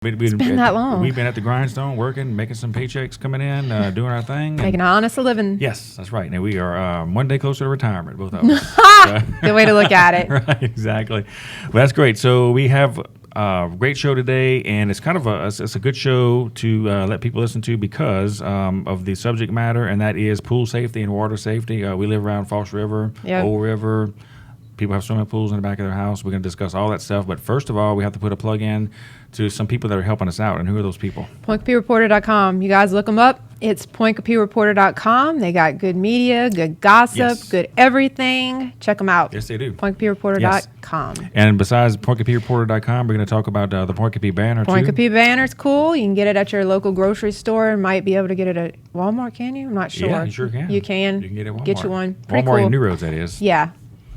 It's been that long. We've been at the grindstone, working, making some paychecks coming in, doing our thing. Making an honest living. Yes, that's right. And we are one day closer to retirement, both of us. Good way to look at it. Right, exactly. Well, that's great. So we have a great show today, and it's kind of it's a good show to let people listen to because of the subject matter, and that is pool safety and water safety. We live around False River, Yep. Old River. People have swimming pools in the back of their house. We're going to discuss all that stuff. But first of all, we have to put a plug in to some people that are helping us out. And who are those people? PointCoupieReporter.com. You guys look them up. It's PointCoupieReporter.com. They got good media, good gossip, Yes. good everything. Check them out. Yes, they do. PointCoupieReporter.com. And besides PointCoupieReporter.com, we're going to talk about the Point Coupie banner, Point too. Coupie banner's cool. You can get it at your local grocery store and might be able to get it at Walmart, can you? I'm not sure. Yeah, you sure can. You can. You can get it at Walmart. Get you one. Pretty Walmart cool. in New Roads, that is. Yeah.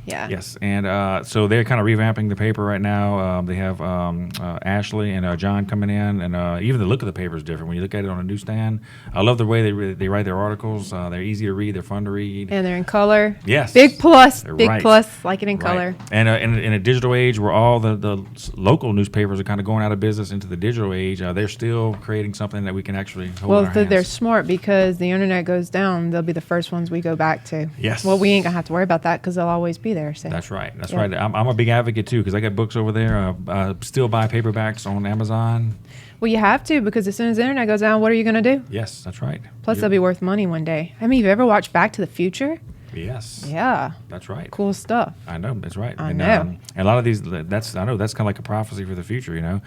Yeah. Yes, and so they're kind of revamping the paper right now. They have Ashley and John coming in, and even the look of the paper is different when you look at it on a newsstand. I love the way they write their articles. They're easy to read. They're fun to read. And they're in color. Yes. Big plus. They're Big right. plus. Like it in Right. color. And in a digital age where all the local newspapers are kind of going out of business into the digital age, they're still creating something that we can actually hold in Well, our hands. they're smart because the internet goes down. They'll be the first ones we go back to. Yes. Well, we ain't going to have to worry about that because they'll always be there. So. That's right. That's Yeah. right. I'm a big advocate, too, because I got books over there. Still buy paperbacks on Amazon. Well, you have to because as soon as the internet goes down, what are you going to do? Yes, that's right. Plus, they'll be worth money one day. I mean, have you ever watched Back to the Future? Yes. Yeah. That's right. Cool stuff. I know, that's right. I and, know. And a lot of these, that's kind of like a prophecy for the future, you know.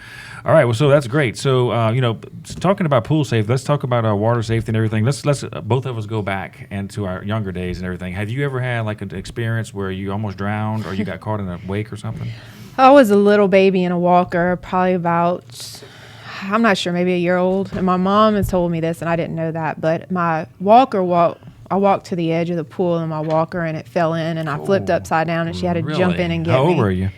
All right, well, so that's great. So, talking about pool safety, let's talk about water safety and everything. Let's both of us go back into our younger days and everything. Have you ever had like an experience where you almost drowned or you got caught in a wake or something? I was a little baby in a walker, probably about, I'm not sure, maybe a year old. And my mom has told me this, and I didn't know that. But my I walked to the edge of the pool in my walker, and it fell in, and I flipped upside down, and she had to jump in and get me. How old were you?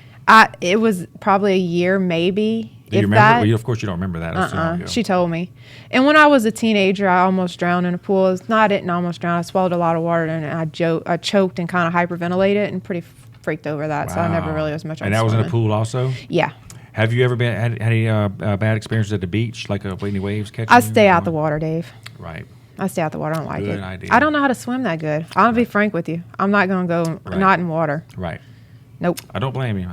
It was probably a year, maybe. Do you if remember? that. Well, of course, you don't remember that. It was too long ago. She told me. And when I was a teenager, I almost drowned in a pool. No, I didn't almost drown. I swallowed a lot of water, and I choked and kind of hyperventilated and pretty freaked over that. So I never Wow. really was much on And that was in a swimming. pool also? Yeah. Have you ever had any bad experiences at the beach, like any waves catching I you? stay out the water, Dave. Right. I stay out the water. I don't like Good it. idea. I don't know how to swim that good. I'll be frank with you. I'm not going to go Right. not in water. Right. Nope. I don't blame you.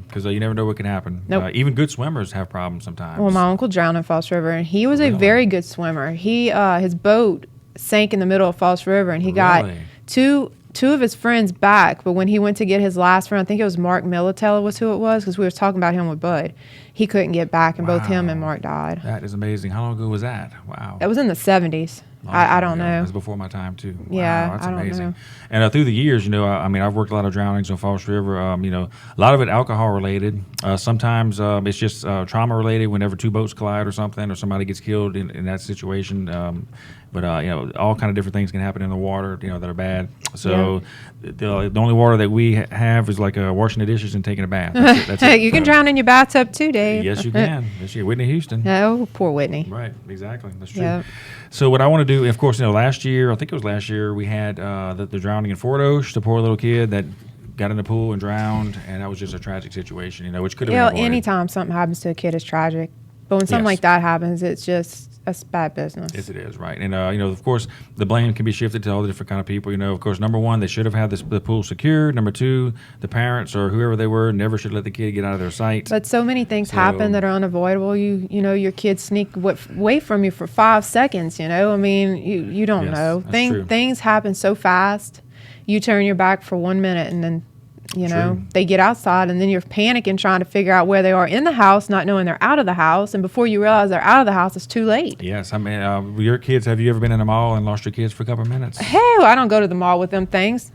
Because you never know what can happen. Nope. Even good swimmers have problems sometimes. Well, my uncle drowned in False River, and he was a Really? very good swimmer. His boat sank in the middle of False River, and he got Really? two of his friends back. But when he went to get his last friend, I think it was Mark Militello was who it was, because we were talking about him with Bud. He couldn't get back, and both him and Wow. Mark died. That is amazing. How long ago was that? Wow. It was in the 70s. I don't know. It was before my time, too. Yeah, Wow, that's I don't amazing. know. And through the years, I've worked a lot of drownings on False River. A lot of it alcohol related. Sometimes it's just trauma related whenever two boats collide or something, or somebody gets killed in that situation. But all kind of different things can happen in the water, that are bad. So the only water that we have is like washing the dishes and taking a bath. That's it. You can drown in your bathtub too, Dave. Yes, you can. Yes, you. Whitney Houston. Oh, poor Whitney. Right, exactly. That's true. Yep. So what I want to do, of course, last year, we had the drowning in Fort Osh, the poor little kid that got in the pool and drowned, and that was just a tragic situation, which could have been avoided. Anytime something happens to a kid is tragic. But when something Yes. like that happens, it's bad business. Yes, it is, right. And, of course, the blame can be shifted to all the different kind of people. Of course, number one, they should have had the pool secured. Number two, the parents or whoever they were never should let the kid get out of their sight. But so many things happen that are unavoidable. Your kids sneak away from you for 5 seconds, I mean, you don't Yes, know. that's true. Things happen so fast. You turn your back for 1 minute and then, True. they get outside and then you're panicking trying to figure out where they are in the house, not knowing they're out of the house. And before you realize they're out of the house, it's too late. Yes, I mean, your kids, have you ever been in a mall and lost your kids for a couple of minutes? Hell, I don't go to the mall with them things.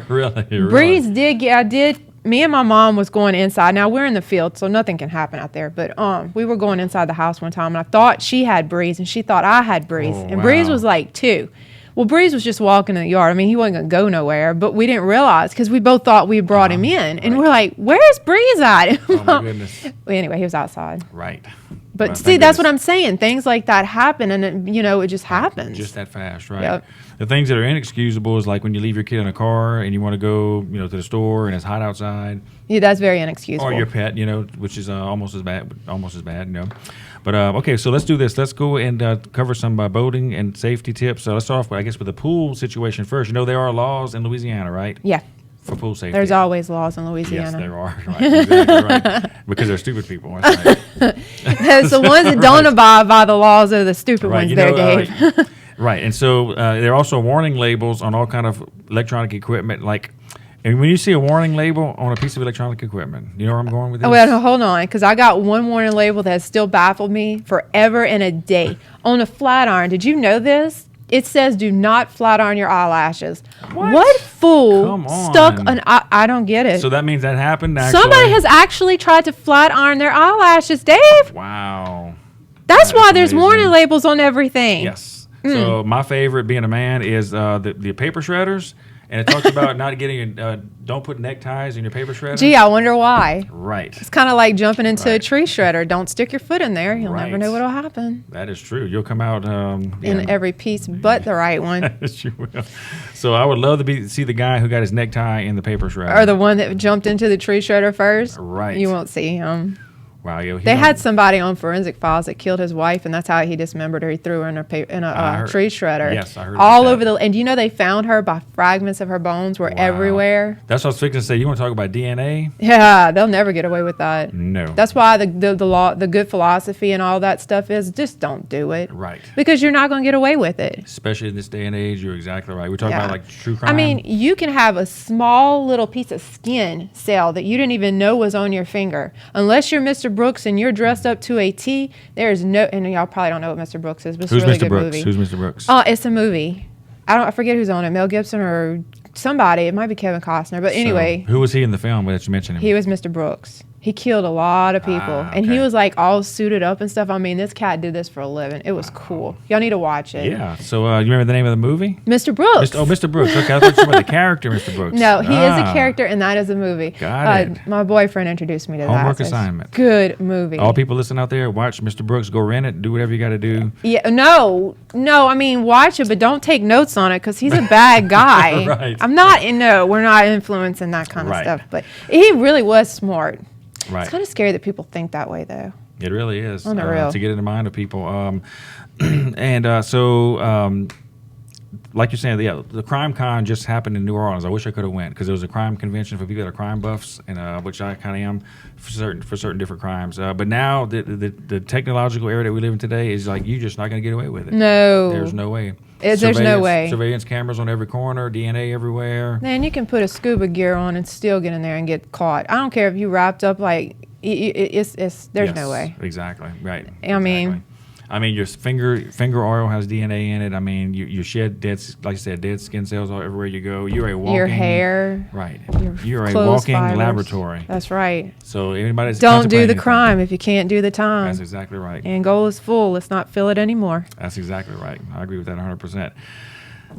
Really? Breeze did. I did. Me and my mom was going inside. Now we're in the field, so nothing can happen out there. But we were going inside the house one time, and I thought she had Breeze, and she thought I had Breeze, Oh, and Breeze wow. was like 2. Well, Breeze was just walking in the yard. I mean, he wasn't gonna go nowhere, but we didn't realize because we both thought we brought him in, and right. we're like, "Where's Breeze at?" Oh, my goodness. Anyway, he was outside. Right. But Well, see, thank that's what goodness. I'm saying. Things like that happen, and it just happens. Just that fast, right? Yep. The things that are inexcusable is like when you leave your kid in a car and you want to go, to the store and it's hot outside, Yeah, that's very inexcusable. or your pet, which is almost as bad. But okay, so let's do this. Let's go and cover some boating and safety tips. So let's start off, I guess, with the pool situation first. There are laws in Louisiana, right, Yeah, for pool safety. there's always laws in Yes, Louisiana. there are. Right, exactly right. Because they're stupid people. That's right. It's the ones that don't abide by the laws are the stupid Right, ones there, Dave. Right, and so there are also warning labels on all kind of electronic equipment. And when you see a warning label on a piece of electronic equipment, you know where I'm going with this? Oh, well, hold on, because I got one warning label that has still baffled me forever and a day. On a flat iron, did you know this? It says do not flat iron your eyelashes. What fool Come on. stuck an I don't get it. So that means that happened. Actually. Somebody has actually tried to flat iron their eyelashes, Dave. Wow. That's That why is there's amazing. warning labels on everything. Yes. So my favorite, being a man, is the paper shredders, and it talks about not getting don't put neckties in your paper shredder. Gee, I wonder why. Right. It's kind of like jumping into a Right. tree shredder. Don't stick your foot in there. You'll never Right. know what'll happen That is true. You'll come out in every piece but the right one. Yes, you will. So I would love to see the guy who got his necktie in the paper shredder. Or the one that jumped into the tree shredder first. Right. You won't see him. Wow, They had somebody on Forensic Files that killed his wife, and that's how he dismembered her. He threw her in I a heard- tree shredder. Yes, I heard all about over that. And they found her by fragments of her bones were Wow. everywhere. That's what I was fixing to say. You want to talk about DNA? Yeah, they'll never get away with that. No. That's why the law, the good philosophy, and all that stuff is just don't do it. Right. Because you're not going to get away with it. Especially in this day and age, you're exactly right. We're talking Yeah. about like true crime. I mean, you can have a small little piece of skin cell that you didn't even know was on your finger. Unless you're Mr. Brooks and you're dressed up to a T, there's no, and y'all probably don't know what Mr. Brooks is, but it's who's a really Mr. good Brooks? movie. Who's Mr. Brooks? It's a movie. I forget who's on it. Mel Gibson or somebody. It might be Kevin Costner. But anyway, So, who was he in the film that you mentioned him? he was Mr. Brooks. He killed a lot of people, and he okay. was like all suited up and stuff. I mean, this cat did this for a living. It was cool. Y'all need to watch it. Yeah. So you remember the name of the movie? Mr. Brooks. Mr. Brooks. Okay, I thought you were talking about the character, Mr. Brooks. No, he is a Ah. character, and that is a movie. Got it. My boyfriend introduced me to that. Homework so it's assignment. Good movie. All people listening out there, watch Mr. Brooks. Go rent it. Do whatever you got to do. Yeah, no. I mean, watch it, but don't take notes on it because he's a bad guy. Right. We're not influencing that kind of Right. stuff. But he really was smart. Right. It's kind of scary that people think that way, though. It really is. On the real. To get in the mind of people. Like you're saying, the Crime Con just happened in New Orleans. I wish I could have went because it was a crime convention for people that are crime buffs, and which I kind of am for certain different crimes. But now the technological era that we live in today is like you're just not going to get away with it. No. There's no way. There's no way. Surveillance cameras on every corner, DNA everywhere. Man, you can put a scuba gear on and still get in there and get caught. I don't care if you wrapped up like there's no way. Exactly. Right. I mean- Exactly. Your finger oil has DNA in it. I mean, you shed like I said, dead skin cells all everywhere you go. You're a walking Your hair, Right. your You're a clothes walking fibers. laboratory. That's right. So anybody that's Don't do contemplating the anything, crime if you can't do the time. That's exactly right. And goal is full. Let's not fill it anymore. That's exactly right. I agree with that 100%.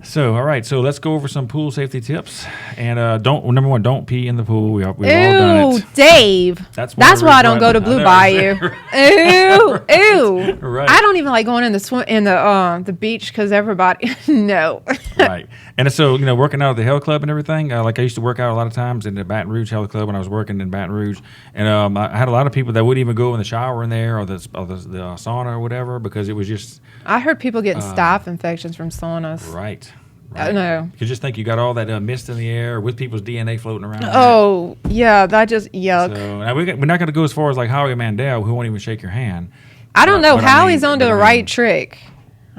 So, all right. So let's go over some pool safety tips. And number one, don't pee in the pool. We've all done Ew, it. Dave. That's That's one why I of the don't go to reasons Blue I know. Bayou. Ew. Right. I don't even like going in the beach because everybody. No. Right. And so, working out at the Hell Club and everything, like I used to work out a lot of times in the Baton Rouge Hell Club when I was working in Baton Rouge. And I had a lot of people that wouldn't even go in the shower in there or the sauna or whatever because it was just I heard people getting staph infections from saunas. right. No. You just think you got all that mist in the air with people's DNA floating around. Oh, yeah, that just yuck. So now we're not going to go as far as like Howie Mandel, who won't even shake your hand. I don't know But how he's on to but the I right mean- trick.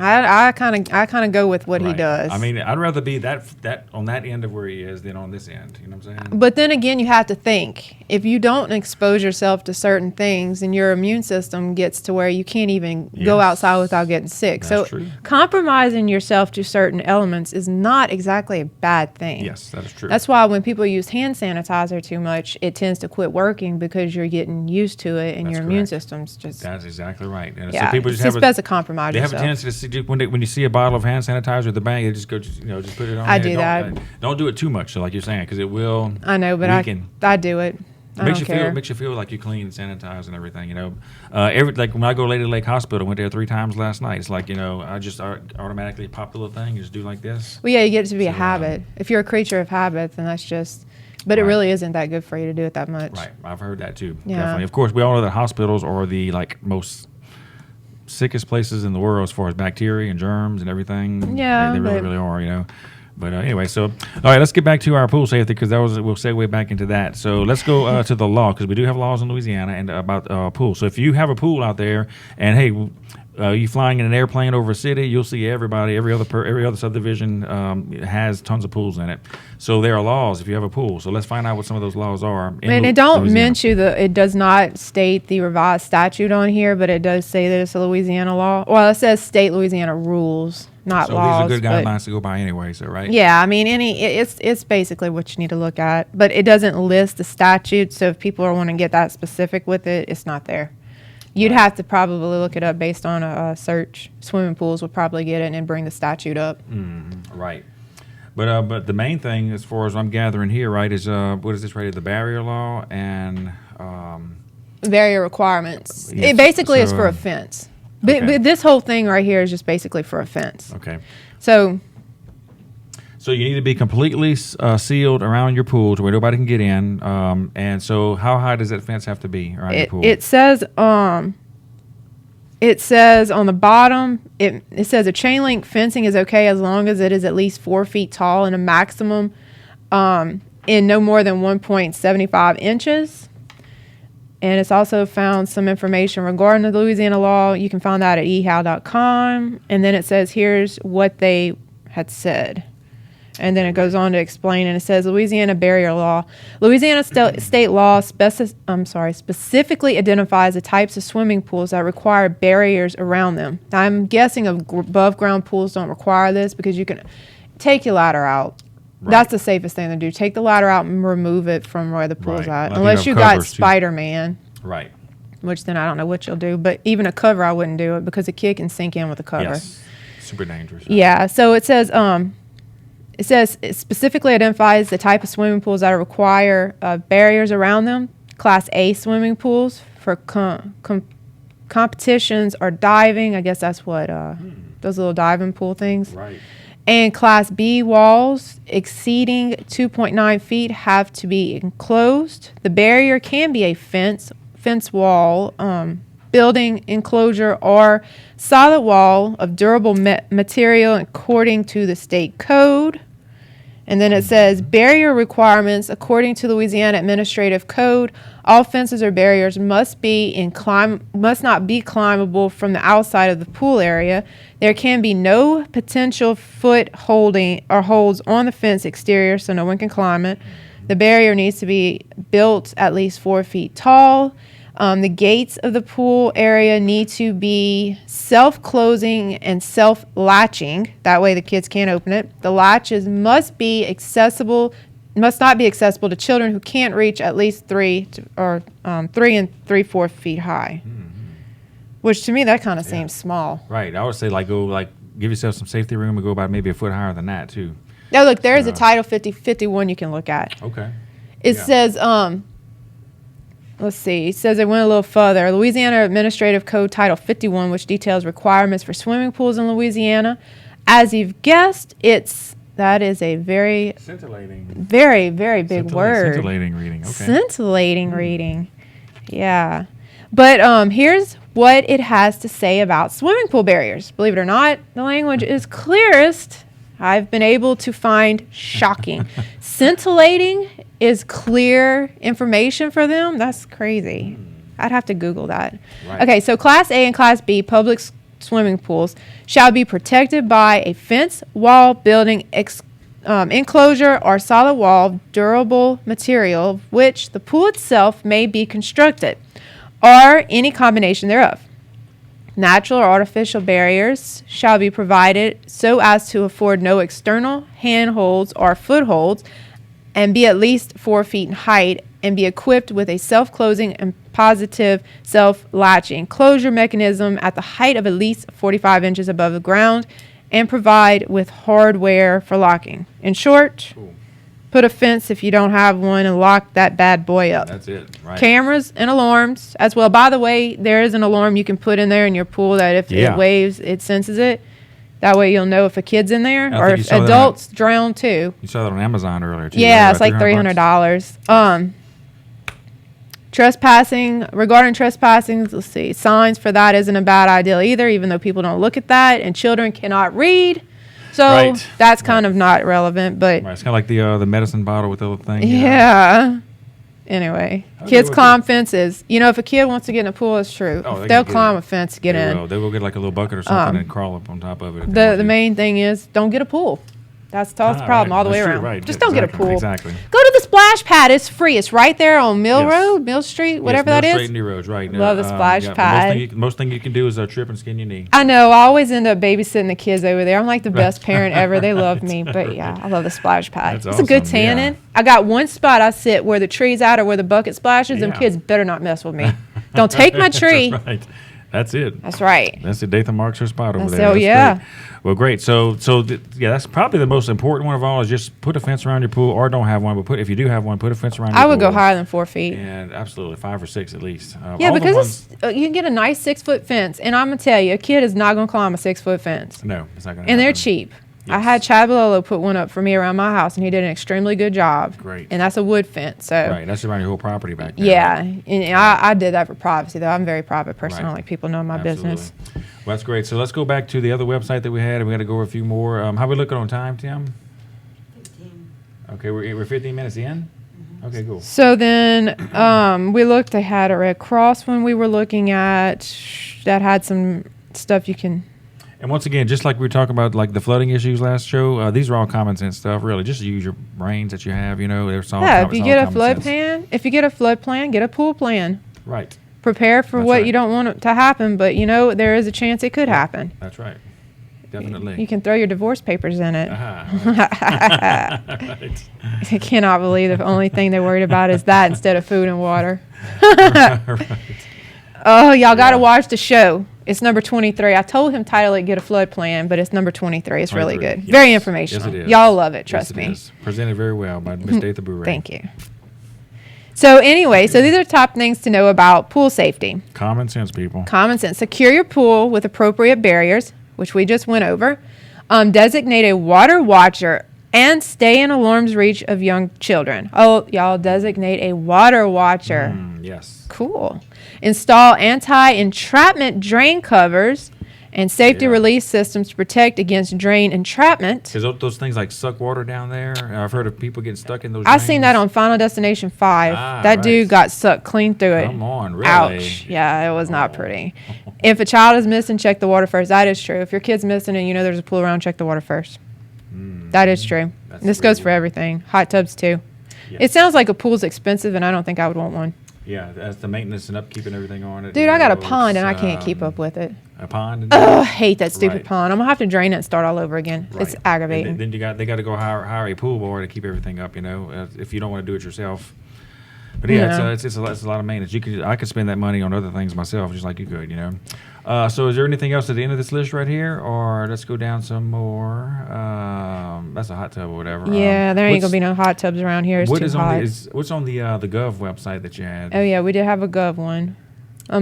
I kind of go with what he Right. does. I mean, I'd rather be that on that end of where he is than on this end. You know what I'm saying? But then again, you have to think if you don't expose yourself to certain things, and your immune system gets to where you can't even go Yes. outside without getting sick. That's So true. compromising yourself to certain elements is not exactly a bad thing. Yes, that is true. That's why when people use hand sanitizer too much, it tends to quit working because you're getting used to it, and That's your immune correct. system's just That's exactly right. And yeah. so people It's just just best to compromise they have yourself. a tendency to see when you see a bottle of hand sanitizer at the bank, they just go, just put it on. I there. do that. Don't do it too much, so like you're saying, because it will. I know, but weaken. I do it. I don't care. Makes you feel like you're clean and sanitized and everything. Every like when I go to Lady Lake Hospital, went there 3 times last night. It's like I just automatically pop the little thing, you just do like this. Well, yeah, you get it to be a So, habit. If you're a creature of habit, then that's just. But it Right. really isn't that good for you to do it that much. Right, I've heard that too. Yeah. Definitely. Of course, we all know that hospitals are the most sickest places in the world as far as bacteria and germs and everything. Yeah, they really, but- really are. But anyway, so all right, let's get back to our pool safety because we'll segue back into that. So let's go to the law because we do have laws in Louisiana and about pool. So if you have a pool out there and hey, you flying in an airplane over a city, you'll see every other subdivision has tons of pools in it. So there are laws if you have a pool. So let's find out what some of those laws are. And it don't mention it does not state the revised statute on here, but it does say that it's a Louisiana law. Well, it says state Louisiana rules, not So laws. these are good but- guidelines to go by anyway. So right. Yeah, I mean, it's basically what you need to look at, but it doesn't list the statute. So if people are wanting to get that specific with it, it's not there. You'd Right. have to probably look it up based on a search. Swimming pools would probably get it and bring the statute up. Right. But the main thing, as far as I'm gathering here, right, is what is this rated? The barrier law and Barrier requirements. Yes, It basically is so, for a fence. But, okay. but this whole thing right here is just basically for a fence. okay. So So you need to be completely sealed around your pool to where nobody can get in. And so, how high does that fence have to be around your pool? it says on the bottom it says a chain link fencing is okay as long as it is at least 4 feet tall and a maximum in no more than 1.75 inches. And it's also found some information regarding the Louisiana law. You can find that at ehow.com. And then it says here's what they had said. And then it goes on to explain, and it says Louisiana barrier law. Louisiana state law specifically identifies the types of swimming pools that require barriers around them. Now, I'm guessing above ground pools don't require this because you can take your ladder out. Right. That's the safest thing to do. Take the ladder out and remove it from where the pool's Right. at. Like Unless you you have got covers, too. Spider-Man, right. which then I don't know what you'll do. But even a cover, I wouldn't do it because a kid can sink in with a cover. Yes. Super dangerous. Yeah, so it says it specifically identifies the type of swimming pools that require barriers around them. Class A swimming pools for competitions or diving. I guess that's what those little diving pool things. Right. And Class B walls exceeding 2.9 feet have to be enclosed. The barrier can be a fence wall, building enclosure, or solid wall of durable material according to the state code. And then it says barrier requirements according to Louisiana Administrative Code. All fences or barriers must not be climbable from the outside of the pool area. There can be no potential foot holding or holds on the fence exterior, so no one can climb it. The barrier needs to be built at least 4 feet tall. The gates of the pool area need to be self-closing and self-latching. That way the kids can't open it. The latches must not be accessible to children who can't reach at least 3 and 3/4 feet high. Which to me, that kind of seems small. Right. I would say give yourself some safety room and go about maybe a foot higher than that too. Now look, there is a Title 51 you can look at. Okay. It Yeah. says, let's see. It says it went a little further. Louisiana Administrative Code Title 51, which details requirements for swimming pools in Louisiana. As you've guessed, that is a very, Scintillating. very, very big word. Scintillating reading. Okay. Scintillating reading. Yeah. But here's what it has to say about swimming pool barriers. Believe it or not, the language is clearest I've been able to find. Shocking. Scintillating is clear information for them. That's crazy. I'd have to Google that. Right. Okay, so Class A and Class B public swimming pools shall be protected by a fence, wall, building, enclosure, or solid wall of durable material of which the pool itself may be constructed, or any combination thereof. Natural or artificial barriers shall be provided so as to afford no external handholds or footholds, and be at least 4 feet in height, and be equipped with a self-closing and positive self-latching closure mechanism at the height of at least 45 inches above the ground, and provide with hardware for locking. In short, Cool. Put a fence if you don't have one, and lock that bad boy up. That's it. Right. Cameras and alarms as well. By the way, there is an alarm you can put in there in your pool that if Yeah. it waves, it senses it. That way you'll know if a kid's in there I or think you if saw that adults drown too. You saw that on Amazon earlier too. Yeah, right? it's like About $300. Trespassing, regarding trespassing, let's see. Signs for that isn't a bad idea either, even though people don't look at that and children cannot read. So Right. that's kind of not relevant, but Right. It's kind of like the medicine bottle with the little thing. you know? yeah. Anyway, Okay, kids well, climb fences. You know, if a kid wants to get in a pool, it's true. Oh, they They'll can get climb in. a fence to get They in. will. They will get like a little bucket or something and crawl up on top of it. if they The want to. main thing is don't get a pool. That's the problem Right. all the way That's true, around. right. Just don't get a Exactly, pool. Exactly. Go to the splash pad. It's free. It's right there on Mill Yes. Road, Mill Street, whatever Yes, that Straight is. New Roads, right? Love the splash pad. Most thing you can do is trip and skin your knee. I know. I always end up babysitting the kids over there. I'm like the best parent ever. They love me. But yeah, I love the splash pad. That's It's a good awesome, yeah. tanning. I got one spot I sit where the tree's out or where the bucket splashes. Them Yeah. kids better not mess with me. Don't take my tree. That's right. That's it. That's right. That's it. Dathan marks her spot over That's there. it, That's yeah. great. Well, great. So yeah, that's probably the most important one of all is just put a fence around your pool, or don't have one, but if you do have one, put a fence around your pool. I would go higher than 4 feet. And absolutely 5 or 6 at least. Yeah, all the because ones- you can get a nice 6-foot fence, and I'm gonna tell you, a kid is not gonna climb a 6-foot fence, no, it's not going to. and they're cheap. I Yes. had Chad Balolo put one up for me around my house, and he did an extremely good job. Great. And that's a wood fence, so Right, that's around your whole property back there. yeah. And I did that for privacy, though. I'm a very private person. I don't Right. like people knowing my business. Absolutely. Well, that's great. So let's go back to the other website that we had, and we got to go over a few more. How are we looking on time, Tim? 15. Okay, we're 15 minutes in. Okay, cool. So then we looked. They had a Red Cross one we were looking at that had some stuff you can. And once again, just like we were talking about, like the flooding issues last show, these are all common sense stuff. Really, just use your brains that you have. You know, there's all. Yeah, if it's you all get a common flood sense. plan, get a pool plan. Right. Prepare for That's what right. you don't want it to happen, but you know there is a chance it could happen. That's right. Definitely. You can throw your divorce papers in it. Aha, right. I cannot believe the only thing they're worried about is that instead of food and water. Right. Oh, y'all got to Yeah. watch the show. It's number 23. I told him title it Get a Flood Plan, but it's number 23. It's really 23, good. yes. Very informational. Yes, it is. Y'all love it. Yes, Trust it me. is. Presented very well by Miss Datha Bure. Thank you. So anyway, so these are top things to know about pool safety. Common sense, people. Common sense. Secure your pool with appropriate barriers, which we just went over. Designate a water watcher and stay in alarm's reach of young children. Oh, y'all designate a water watcher. Yes. Cool. Install anti-entrapment drain covers and safety Yeah. release systems to protect against drain entrapment. Because those things like suck water down there. I've heard of people getting stuck in those. I seen that drains. on Final Destination 5. Ah, that right. dude got sucked clean through it. Come on, really? Ouch. Yeah, it was not Oh. pretty. If a child is missing, check the water first. That is true. If your kid's missing and you know there's a pool around, check the water first. That is true. That's This goes really for everything. Hot tubs too. Yes. It sounds like a pool's expensive, and I don't think I would want one. Yeah, that's the maintenance and upkeep and everything on it. Dude, you I got a know, pond and I it's, can't keep up with it. A pond. And Ugh, I hate that stupid Right. pond. I'm gonna have to drain it and start all over again. It's Right. aggravating. And then they got to go hire a pool boy to keep everything up. You know, if you don't want to do it yourself. But yeah, Yeah. it's a lot of maintenance. I could spend that money on other things myself, just like you could. You know. So is there anything else at the end of this list right here, or let's go down some more? That's a hot tub or whatever. Yeah, there ain't what's- gonna be no hot tubs around here. It's What too is hot. on what's on the Gov website that you had? Oh yeah, we did have a Gov one.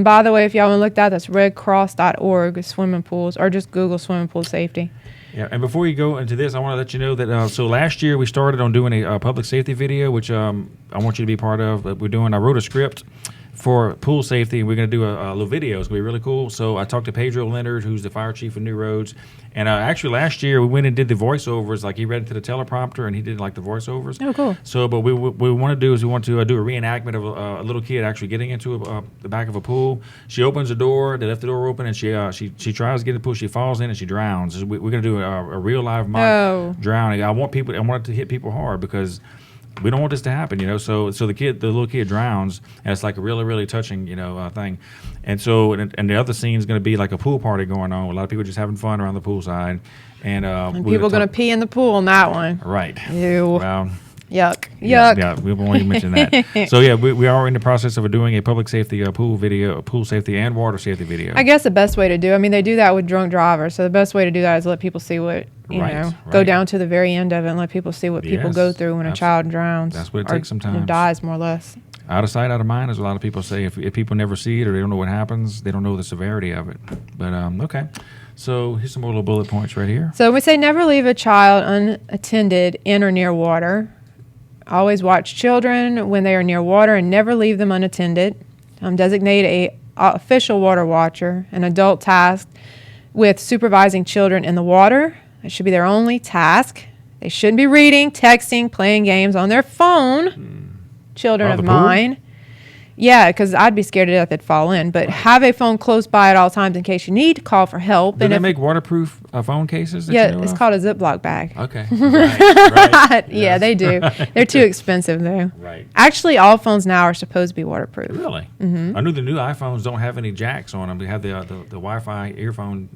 By the way, if y'all want to look that, that's redcross.org, swimming pools, or just Google swimming pool safety. Yeah, and before you go into this, I want to let you know that so last year we started on doing a public safety video, which I want you to be part of. I wrote a script for pool safety, and we're going to do a little video. It's going to be really cool. So I talked to Pedro Leonard, who's the fire chief of New Roads, and actually last year we went and did the voiceovers. Like he read it to the teleprompter, and he did like the voiceovers. Oh, cool. So, but we want to do is we want to do a reenactment of a little kid actually getting into the back of a pool. She opens the door, they left the door open, and she tries to get in the pool. She falls in and she drowns. We're going to do a real live mock Oh. drowning. I want it to hit people hard because we don't want this to happen, you know. So the little kid drowns, and it's like a really, really touching, you know, thing. And so, and the other scene is going to be like a pool party going on. A lot of people just having fun around the poolside, and People gonna pee in the pool on that one. right. Ew. Well, Yuck. yeah, Yuck. yeah, we won't even mention that. So yeah, we are in the process of doing a public safety pool safety and water safety video. I guess the best way to do. I mean, they do that with drunk drivers. So the best way to do that is let people see what you Right, know, go right. down to the very end of it and let people see what people go Yes, through when a abs- child drowns. that's what it or, takes sometimes. dies, more or less. Out of sight, out of mind, as a lot of people say. If people never see it or they don't know what happens, they don't know the severity of it. But okay, so here's some more little bullet points right here. So we say never leave a child unattended in or near water. Always watch children when they are near water and never leave them unattended. Designate a official water watcher, an adult tasked with supervising children in the water. It should be their only task. They shouldn't be reading, texting, playing games on their phone. Children Oh, of the pool? mine. Yeah, because I'd be scared to death they'd fall in. But have a phone close by at all times in case you need to call for help. Do they if- make waterproof phone cases? That yeah, you know it's of? called a Ziploc bag. Okay. Right. Yeah, Yes. they do. They're too expensive though. Right. Actually, all phones now are supposed to be waterproof. Really? Mm-hmm. I knew the new iPhones don't have any jacks on them. They have the Wi-Fi earphone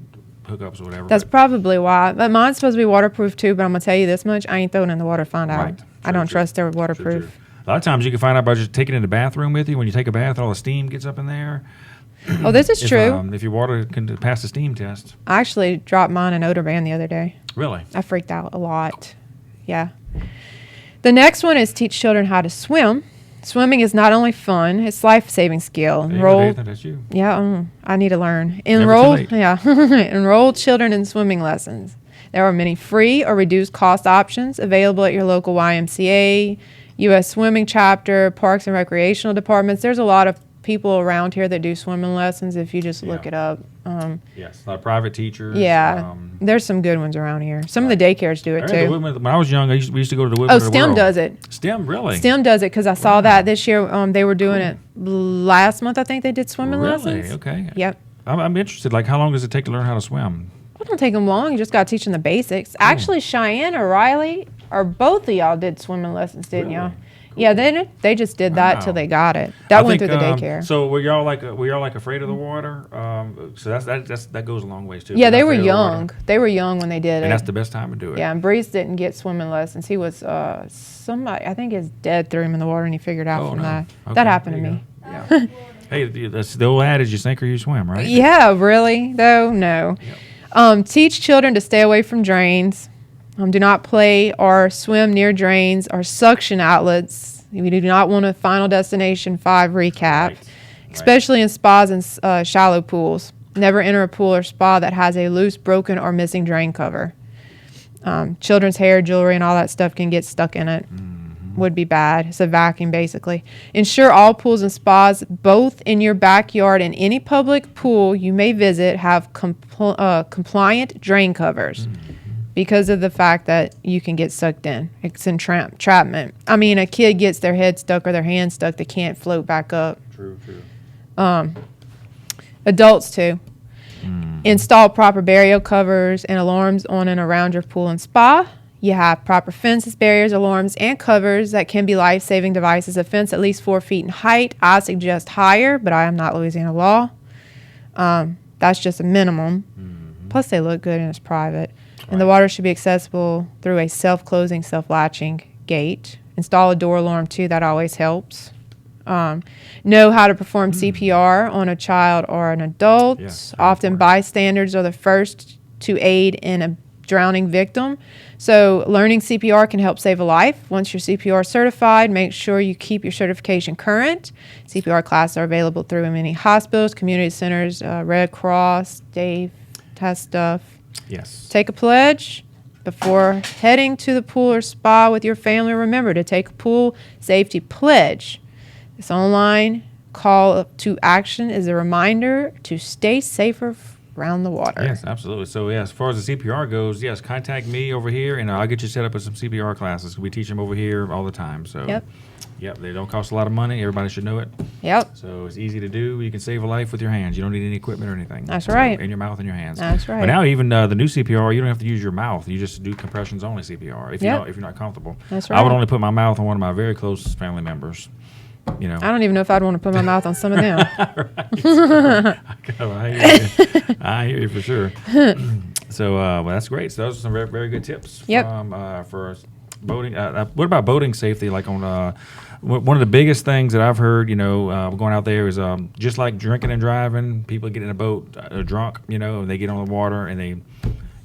hookups or whatever. That's but- probably why. But mine's supposed to be waterproof too. But I'm gonna tell you this much: I ain't throwing it in the water to find out. Right. I don't True, trust they're true, waterproof. true. A lot of times you can find out by just taking it in the bathroom with you. When you take a bath, all the steam gets up in there. Oh, this is true. If your water can pass the steam test. I actually dropped mine in odor ban the other day. Really? I freaked out a lot. Yeah. The next one is teach children how to swim. Swimming is not only fun; it's life-saving skill. There you go, Enroll. Nathan, that's you. Yeah, I need to learn. too Enroll. late. Yeah, enroll children in swimming lessons. There are many free or reduced cost options available at your local YMCA, U.S. Swimming Chapter, Parks and Recreational Departments. There's a lot of people around here that do swimming lessons. If you just look Yeah. it up, Yes. A lot of private teachers. yeah, there's some good ones around here. Some of the daycares do I it heard the too. women- when I was young, we used to go to the Women Oh, of the STEM World. does it. STEM, really? STEM does it because I saw that this year. They were doing it last month. I think they did swimming Really? lessons. Okay. Yep. I'm interested. Like, how long does it take to learn how to swim? It don't take them long. You just got to teach them the basics. Actually, Cheyenne or Riley or both of y'all did swimming lessons, didn't y'all? Really? Yeah, they just did that Wow. till they got it. That I went think, through the daycare. So were y'all like afraid of the water? So that goes a long ways too. Yeah, Not they were afraid of the water. young. They were young when they did And that's it. the best time to do it. Yeah, and Breeze didn't get swimming lessons. He was somebody. I think his dad threw him in the water, and he figured out Oh, from no. that. Okay, That happened to there you me. go. Yeah. Hey, that's the old adage: you sink or you swim, right? Yeah, really though. No. Teach children to stay away from drains. Do not play or swim near drains or suction outlets. We do not want a Final Destination 5 recap, Right. especially in spas and shallow pools. Never enter a pool or spa that has a loose, broken, or missing drain cover. Children's hair, jewelry, and all that stuff can get stuck in it. Would be bad. It's a vacuum, basically. Ensure all pools and spas, both in your backyard and any public pool you may visit, have compliant drain covers because of the fact that you can get sucked in. It's entrapment. I mean, a kid gets their head stuck or their hand stuck, they can't float back up. True. Adults, too. Install proper burial covers and alarms on and around your pool and spa. You have proper fences, barriers, alarms, and covers that can be life-saving devices. A fence at least 4 feet in height. I suggest higher, but I am not Louisiana law. That's just a minimum. Plus, they look good and it's private. And the water should be accessible through a self-closing, self-latching gate. Install a door alarm, too. That always helps. Know how to perform CPR on a child or an adult. Yes, very Often important. bystanders are the first to aid in a drowning victim. So learning CPR can help save a life. Once you're CPR certified, make sure you keep your certification current. CPR classes are available through many hospitals, community centers, Red Cross, Dave has stuff. Yes. Take a pledge before heading to the pool or spa with your family. Remember to take a pool safety pledge. This online call to action is a reminder to stay safer around the water. Yes, absolutely. So, yeah, as far as the CPR goes, yes, contact me over here, and I'll get you set up with some CPR classes. We teach them over here all the time. So, Yep. they don't cost a lot of money. Everybody should know it. Yep. So it's easy to do. You can save a life with your hands. You don't need any equipment or anything. That's So, right. In your mouth and your hands. That's right. But now even the new CPR, you don't have to use your mouth. You just do compressions only CPR if Yep. you're not comfortable. That's I would right. only put my mouth on one of my very close family members. You know. I don't even know if I'd want to put my mouth on some of them. I hear you for sure. So, well, that's great. So those are some very, very good tips. Yep. For boating. What about boating safety? Like on one of the biggest things that I've heard, going out there is just like drinking and driving. People get in a boat drunk, and they get on the water and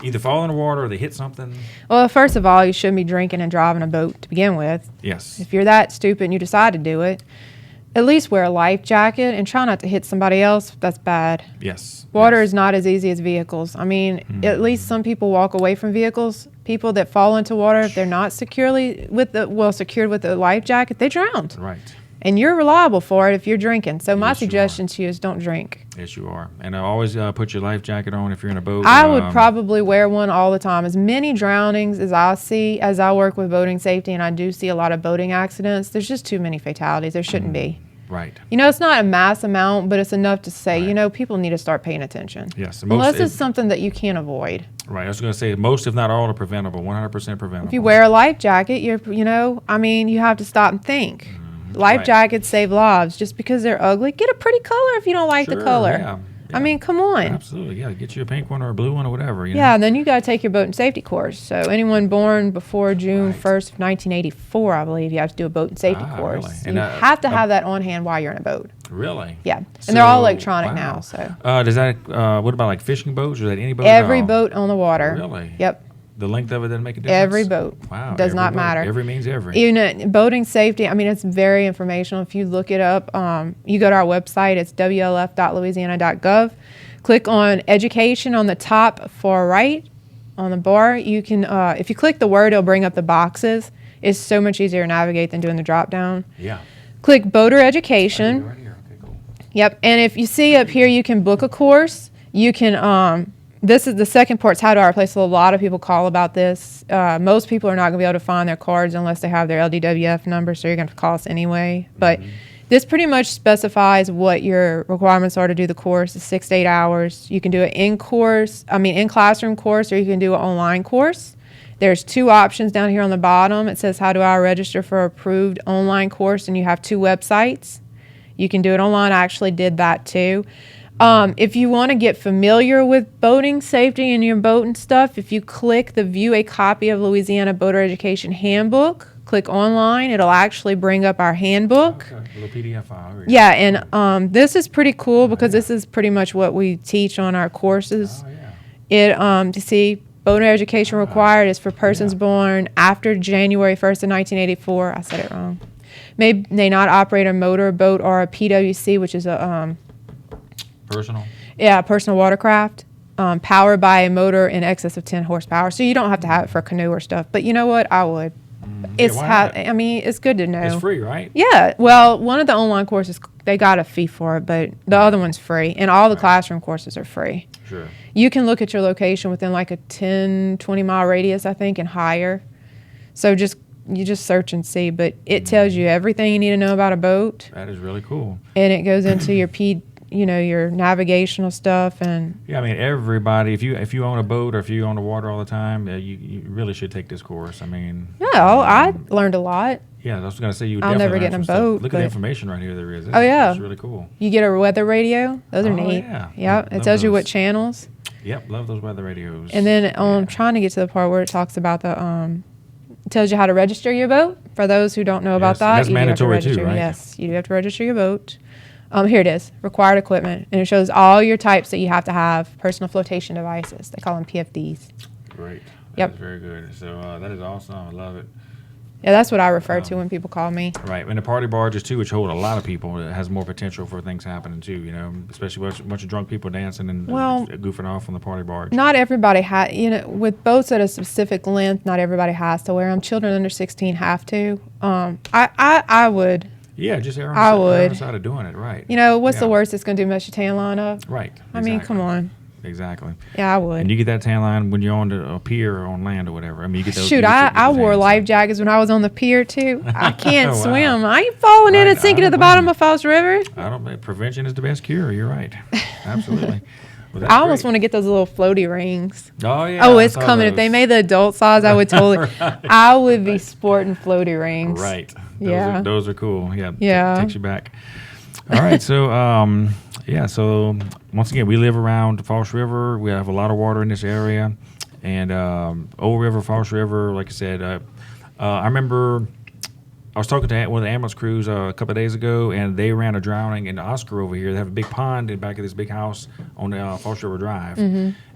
either fall in the water or they hit something. Well, first of all, you shouldn't be drinking and driving a boat to begin with. Yes. If you're that stupid and you decide to do it, at least wear a life jacket and try not to hit somebody else. That's bad. Yes. Water yes. is not as easy as vehicles. I mean, at least some people walk away from vehicles. People that fall into water, if they're not secured with the life jacket, they drowned. Right. And you're reliable for it if you're drinking. So my Yes, you suggestion to you is don't drink. Yes, you are. And always put your life jacket on if you're in a boat. I would probably wear one all the time. As many drownings as I see, as I work with boating safety, and I do see a lot of boating accidents, there's just too many fatalities. There shouldn't be. Right. You know, it's not a mass amount, but it's enough to say, Right. you know, people need to start paying attention. Yes. Unless it's something that you can't avoid. Right. I was going to say most, if not all, are preventable. 100% preventable. If you wear a life jacket, you have to stop and think. Life Right. jackets save lives. Just because they're ugly, get a pretty color if you don't like the Sure, color. yeah, I yeah. mean, come on. Absolutely. Yeah. Get you a pink one or a blue one or whatever. You know? Yeah, and then you got to take your boat and safety course. So anyone born before June Right. 1st of 1984, I believe, you have to do a boat and safety course. Really? You And, have to have that on hand while you're in a boat. Really? Yeah, and they're all So, electronic wow. now. So Does that, what about like fishing boats? Or is that any boat? every at all? boat on the water. Really? Yep, The length of it doesn't make a difference? every boat. Wow. Does every not boat. matter. Every means every. Even boating safety, I mean, it's very informational. If you look it up, you go to our website, it's wlf.louisiana.gov. Click on education on the top far right on the bar. You can, if you click the word, it'll bring up the boxes. It's so much easier to navigate than doing the drop down. Yeah. Click boater education. Right here. Okay, cool. Yep. And if you see up here, you can book a course. You can, this is the second part's how to our place. So a lot of people call about this. Most people are not going to be able to find their cards unless they have their LDWF number. So you're going to call us anyway. But this pretty much specifies what your requirements are to do the course. It's 6 to 8 hours. You can do an in classroom course, or you can do an online course. There's 2 options down here on the bottom. It says, how do I register for approved online course? And you have 2 websites. You can do it online. I actually did that too. If you want to get familiar with boating safety and your boat and stuff, if you click the view a copy of Louisiana Boater Education Handbook, click online, it'll actually bring up our handbook. Okay. A little PDF file. Here we go. Yeah, and this is pretty cool because this is pretty much what we teach on our courses. Oh, yeah. To see boater education required is for persons born after January 1st of 1984. I said it wrong. May not operate a motor boat or a PWC, which is a Personal. personal watercraft, powered by a motor in excess of 10 horsepower. So you don't have to have it for a canoe or stuff. But you know what? I would. It's why not? it's good to know. It's free, right? Yeah. Well, one of the online courses, they got a fee for it, but the other one's free. And all the classroom courses are free. Sure. You can look at your location within like a 10, 20-mile radius, I think, and higher. So you just search and see. But it tells you everything you need to know about a boat. That is really cool. And it goes into your your navigational stuff. And Yeah, I mean, everybody, if you own a boat or if you own the water all the time, you really should take this course. I mean, I learned a lot. yeah, I was going to say you would I'll definitely never get learn in a some stuff. boat, Look at but- the information right here there is. Oh, yeah. It's really cool. You get a weather radio. Those are Oh, neat. yeah. Yep. It Love tells you what those. channels. Yep, love those weather radios. And then Yeah. trying to get to the part where it talks about it tells you how to register your boat. For those who don't know about Yes, that, that's you do have to mandatory too, register. right? Yes, you do have to register your boat. Here it is, required equipment, and it shows all your types that you have to have. Personal flotation devices, they call them PFDs. Great. Yep. That's very good. So that is awesome. I love it. Yeah, that's what I refer to when people call me. Right, and the party barges too, which hold a lot of people. It has more potential for things happening too. Especially a bunch of drunk people dancing and Well, goofing off on the party barge. Not everybody has, with boats at a specific length, not everybody has to wear them. Children under 16 have to. I would. Yeah, just err on I the would. err on the side of doing it. Right. What's the Yeah. worst it's going to do? Mess your tan line up? Right. I mean, come on. Exactly. Yeah, I would. And you get that tan line when you're on a pier or on land or whatever. I mean, you get those. Shoot, you get I those wore tans. life jackets when I was on the pier too. I can't Wow. swim. I ain't falling in Right, and sinking I at the don't bottom blame of Falls River. I don't. Prevention is the best cure. You're right. Absolutely. Well, that's I almost great. want to get those little floaty rings. Oh yeah. Oh, I it's saw coming. If they those. made the adult size, I would totally. Right. I would be sporting floaty rings. Right. Yeah. Those are cool. Yeah. Yeah. Takes you back. All right. So so once again, we live around Falls River. We have a lot of water in this area, and Old River, Falls River. Like I said, I remember I was talking to one of the ambulance crews a couple of days ago, and they ran a drowning in Oscar over here. They have a big pond in back of this big house on Falls River Drive,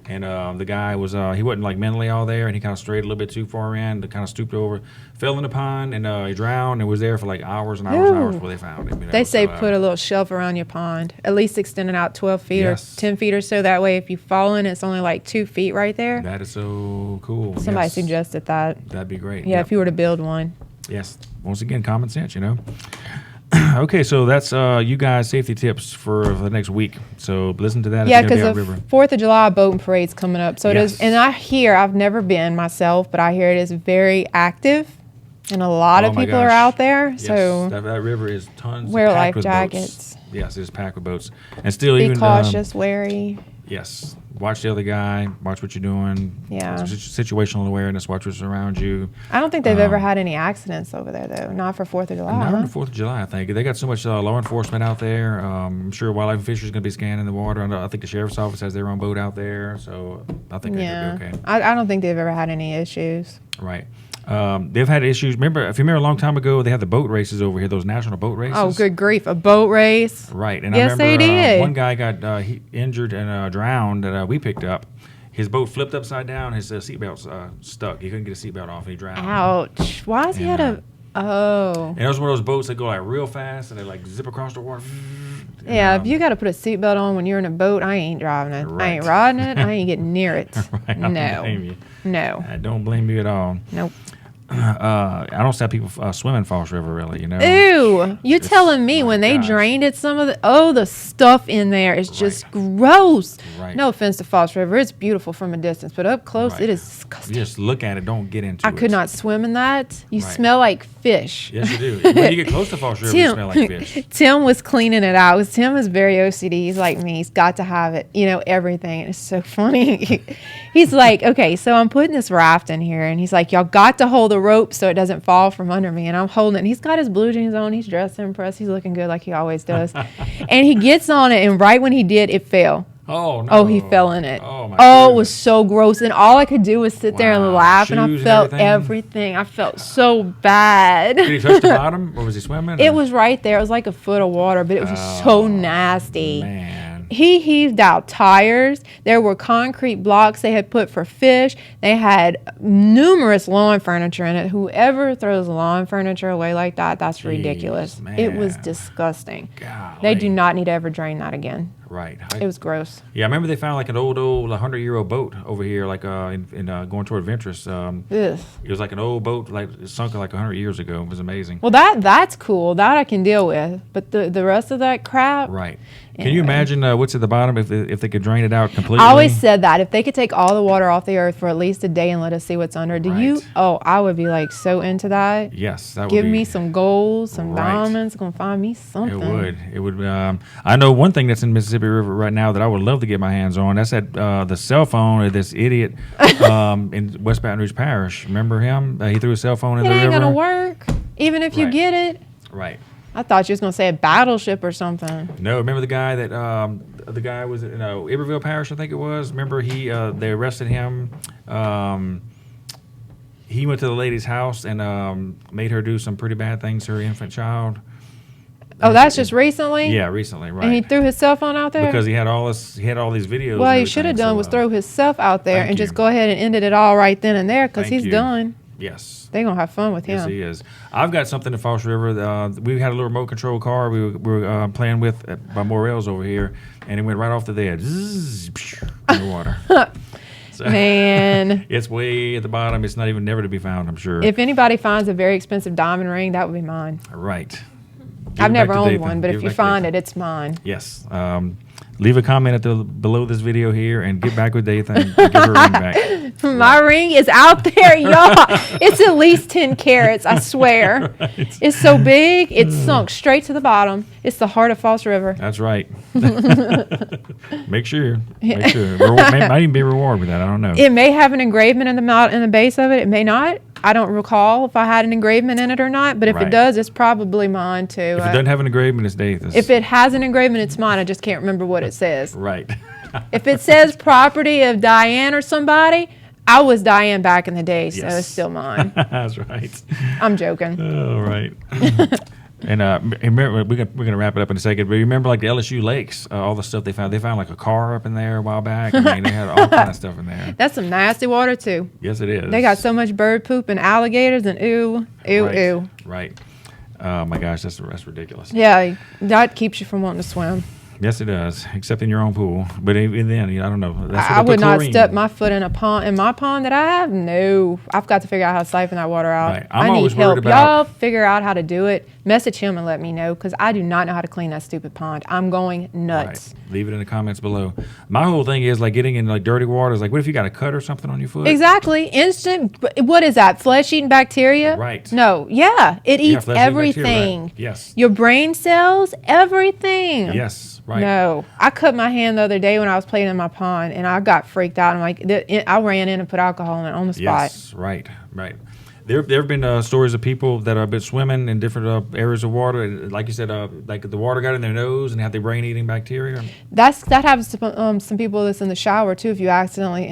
And the guy was he wasn't like mentally all there, and he kind of strayed a little bit too far in. Kind of stooped over, fell in the pond, and he drowned. And was there for like hours and hours and hours before they found him. They say put a little shelf around your pond, at least extend it out 12 feet Yes. or 10 feet or so. That way, if you fall in, it's only like 2 feet right there. That is so cool. Somebody Yes. suggested that. That'd be great. Yeah, Yep. if you were to build one. Yes. Once again, common sense, you know. Okay, so that's you guys' safety tips for the next week. So listen to that. Yeah, if you're because gonna the be outriver. 4th of July boat and parade's coming up. So it Yes. is, and I've never been myself, but I hear it is very active, and a lot Oh of my people are gosh. out there. Yes, So that river is tons. wear packed life with jackets. Boats. Yes, it's packed with boats, and still be even cautious, wary. yes, watch the other guy. Watch what you're doing. Yeah. Situational awareness. Watch what's around you. I don't think they've ever had any accidents over there, though. Not for 4th of July. Not on huh? the 4th of July, I think. They got so much law enforcement out there. I'm sure Wildlife and Fisheries is going to be scanning the water. I think the Sheriff's Office has their own boat out there. So I think they're Yeah. going to be okay. I don't think they've ever had any issues. Right. They've had issues. If you remember a long time ago, they had the boat races over here, those national boat races. Oh, good grief. A boat race? Right. And Yes, I remember they did. one guy got injured and drowned that we picked up. His boat flipped upside down. His seatbelt's stuck. He couldn't get his seatbelt off and he drowned. Ouch. Why has he had And, a... Oh. And it was one of those boats that go like real fast and they like zip across the water. Yeah, And, if you got to put a seatbelt on when you're in a boat, I ain't driving it. I ain't Right. riding it. I ain't getting near it. Right, I don't blame No. you. No. I don't blame you at all. Nope. I don't see how people swim in Falls River, really, you know. Ew. You're It's- telling me my when they gosh. drained it, the stuff in there is just gross. Right. No offense to Falls River. It's beautiful from a distance, but up close, Right. it is disgusting. Just look at it. Don't get into I it. could not swim in that. You Right. smell like fish. Yes, you do. When you get close to Falls River, you smell like fish. Tim was cleaning it out. Tim is very OCD. He's like me. He's got to have it, everything. And it's so funny. He's like, okay, so I'm putting this raft in here. And he's like, y'all got to hold the rope so it doesn't fall from under me. And I'm holding it. And he's got his blue jeans on. He's dressed to impress. He's looking good like he always does. And he gets on it. And right when he did, it fell. Oh, no. Oh, he fell in it. Oh, my it was goodness. so gross. And all I could do was sit there and Wow. laugh. And I Shoes and felt everything? everything. I felt so bad. Did he touch the bottom or was he swimming? It or- was right there. It was like a foot of water, but it was just so nasty. Man. He heaved out tires. There were concrete blocks they had put for fish. They had numerous lawn furniture in it. Whoever throws lawn furniture away like that, that's ridiculous. It was man. disgusting. Golly. They do not need to ever drain that again. Right. It was gross. Yeah, I remember they found like an old 100-year-old boat over here, like in going toward Ventress. Ugh. It was like an old boat, like it sunk like 100 years ago. It was amazing. Well, that's cool. That I can deal with. But the rest of that crap, Right. Can you imagine what's at the bottom if they could drain it out completely? I always said that if they could take all the water off the earth for at least a day and let us see what's under. Do you? Right. Oh, I would be like so into that. Yes, that would Give be, me some gold, some Right. diamonds. Gonna find me It something. would. It would. I know one thing that's in Mississippi River right now that I would love to get my hands on. That's the cell phone of this idiot in West Baton Rouge Parish. Remember him? He threw his cell phone in It the ain't river. gonna work, even if you Right. get it. Right. I thought you was gonna say a battleship or something. No, remember the guy that the guy was in Iberville Parish, I think it was. Remember they arrested him. He went to the lady's house and made her do some pretty bad things to her infant child. Oh, that's just recently. Yeah, recently, right? And he threw his cell phone out there. because he had all these videos. well, and he should have everything, done so, was throw his stuff out there thank and you. just go ahead and ended it all right then and there because Thank he's you. done. Yes. They gonna have fun with Yes, him. he is. I've got something in Falls River. We had a little remote control car we were playing with by Morels over here, and it went right off the edge. Zzz, in the water. So, Man, it's way at the bottom. It's not even never to be found, I'm sure. if anybody finds a very expensive diamond ring, that would be mine. Right. I've never owned one, but if you find it. it, it's mine. Yes. Leave a comment below this video here and get back with Dathan and give her a ring back. My ring is out there, y'all. It's at least 10 carats, I swear. Right. It's so big, it's sunk straight to the bottom. It's the heart of Falls River. That's right. Make sure. Make sure. Might even be a reward with that. I don't know. It may have an engravement in the base of it. It may not. I don't recall if I had an engravement in it or not, but if Right. it does, it's probably mine too. If it doesn't have an engravement, it's Dathan's. If it has an engravement, it's mine. I just can't remember what it says. Right. If it says property of Diane or somebody, I was Diane back in the day, so Yes. it's still mine. That's right. I'm joking. All right. And remember, we're gonna wrap it up in a second. But remember, like the LSU lakes, all the stuff they found. They found like a car up in there a while back. I mean, they had all kind of stuff in there. That's some nasty water too. Yes, it is. They got so much bird poop and alligators and ew, right. ew. Right. Oh my gosh, that's ridiculous. Yeah, that keeps you from wanting to swim. Yes, it does, except in your own pool. But even then, I don't know. That's I what would the not chlorine- step my foot in a pond. In my pond that I have, no. I've got to figure out how to siphon that water out. Right. I'm I need always help. worried about- Y'all figure out how to do it. Message him and let me know because I do not know how to clean that stupid pond. I'm going nuts. Right. Leave it in the comments below. My whole thing is like getting in like dirty water is like, what if you got a cut or something on your foot? Exactly. Instant. What is that? Flesh-eating bacteria? Right. No. Yeah. It eats flesh-eating bacteria, everything. right. Yes. Your brain cells, everything. Yes. Right. No. I cut my hand the other day when I was playing in my pond and I got freaked out. I'm like, I ran in and put alcohol in it on the spot. Yes. Right. Right. There have been stories of people that have been swimming in different areas of water. Like you said, like the water got in their nose and had the brain-eating bacteria. That happens to some people that's in the shower too. If you accidentally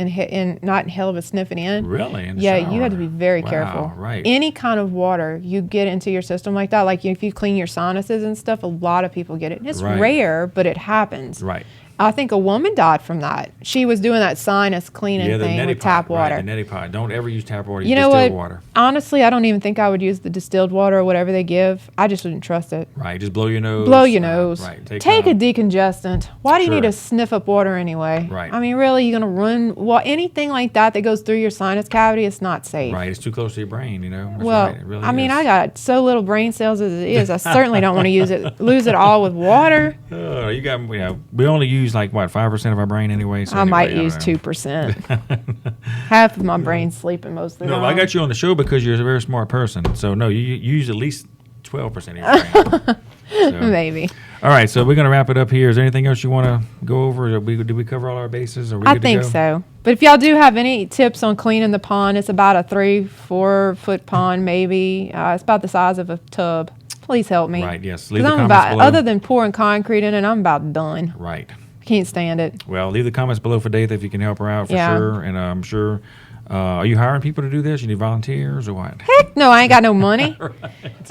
not inhale but sniff it in. Really? In the Yeah, shower? you have to be very Wow, careful. Right. Any kind of water you get into your system like that, like if you clean your sinuses and stuff, a lot of people get it. It's Right. rare, but it happens. Right. I think a woman died from that. She was doing that sinus cleaning Yeah, the thing neti with pot, tap water. Right, the neti pot. Don't ever use tap water. Use You know distilled what? water. Honestly, I don't even think I would use the distilled water or whatever they give. I just wouldn't trust it. Right. Just blow your nose. Blow your nose. Right. Take a decongestant. Why do you Sure. need to sniff up water anyway? Right. I mean, really, you're going to run anything like that goes through your sinus cavity, it's not safe. Right. It's too close to your brain, you know. That's Well, right. It really I mean, is. I got so little brain cells as it is. I certainly don't want to lose it all with water. You got. We only use like what 5% of our brain anyway. So I might anyway, use don't know. 2%. Half of my brain's sleeping most of the No, time. I got you on the show because you're a very smart person. So no, you use at least 12% of your brain. So. Maybe. All right, so we're gonna wrap it up here. Is there anything else you want to go over? Did we cover all our bases? Are we I good think to go? so. But if y'all do have any tips on cleaning the pond, it's about a 3-4 foot pond, maybe. It's about the size of a tub. Please help me. Right. Yes. Leave 'Cause the I'm comments about, below. other than pouring concrete in it, I'm about done. Right. Can't stand it. Well, leave the comments below for Dave if you can help her out for Yeah. sure. And I'm sure. Are you hiring people to do this? You need volunteers or what? Heck no, I ain't got no money.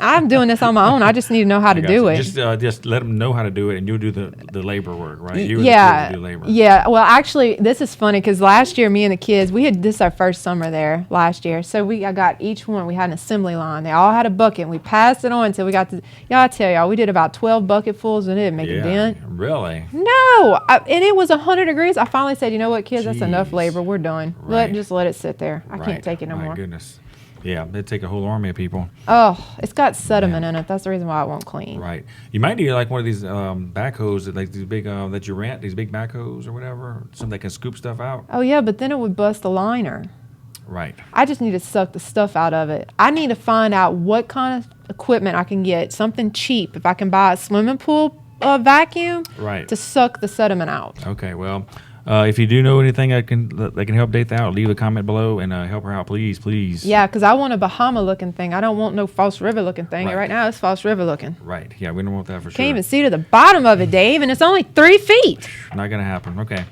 I'm doing this on my own. I just need to know how to I got do you. it. Just let them know how to do it, and you'll do the labor work, right? You and Yeah, the kids do labor. yeah. Well, actually, this is funny because last year, me and the kids, this is our first summer there last year. So I got each one. We had an assembly line. They all had a bucket. And we passed it on until we got to. Yeah, I tell y'all, we did about 12 bucketfuls and it didn't make a dent. Really? No, and it was 100 degrees. I finally said, you know what, kids, that's enough Jeez. labor. We're done. Right. Just let it sit there. I Right. can't take it no My more. goodness. Yeah, it'd take a whole army of people. Oh, it's got sediment in it. That's the reason why it won't clean. Right. You might need like one of these backhoes that like these big that you rent, these big backhoes or whatever, something that can scoop stuff out. Oh yeah, but then it would bust the liner. Right. I just need to suck the stuff out of it. I need to find out what kind of equipment I can get, something cheap. If I can buy a swimming pool vacuum Right. to suck the sediment out. Okay. Well, if you do know anything that can help Date out, leave a comment below and help her out, please, please. Yeah, because I want a Bahama looking thing. I don't want no False River looking thing. Right. Right now it's False River looking. Right. Yeah, we don't want that for sure. Can't even see to the bottom of it, Dave, and it's only 3 feet. Not gonna happen. Okay.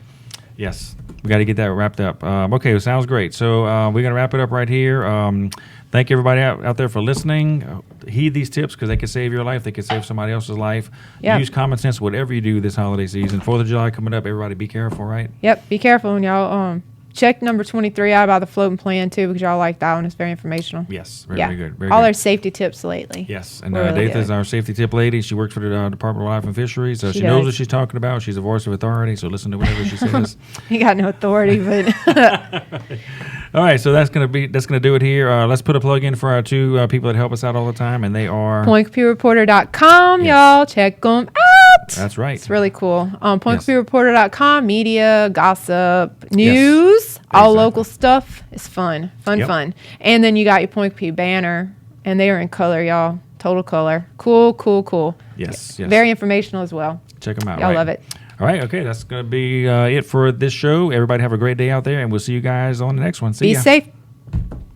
Yes, we got to get that wrapped up. Okay, well, sounds great. So we're gonna wrap it up right here. Thank everybody out there for listening. Heed these tips because they can save your life. They can save somebody else's life. Yep. Use common sense whatever you do this holiday season. 4th of July coming up. Everybody be careful, right? Yep, be careful when y'all check number 23 out about the floating plan too because y'all like that one. It's very informational. Yes. Very, Yeah, very good. Very all good. our safety tips lately. Yes, and We're really Datha is good. our safety tip lady. She works for the Department of Wildlife and Fisheries, so She she knows does. what she's talking about. She's a voice of authority, so listen to whatever she says. You got no authority, but All right, so that's gonna do it here. Let's put a plug in for our two people that help us out all the time, and they are. pointcomputerreporter.com, Yes. y'all. Check them out. That's right. It's really cool. Pointcomputerreporter.com, media, gossip, news, all Exactly. local stuff. It's fun. Yep. Fun. And then you got your Point Computer banner, and they are in color, y'all. Total color. Cool. Yes. Very informational as well. Check them out. Y'all right. love it. All right. Okay, that's gonna be it for this show. Everybody have a great day out there, and we'll see you guys on the next one. See Be ya. safe.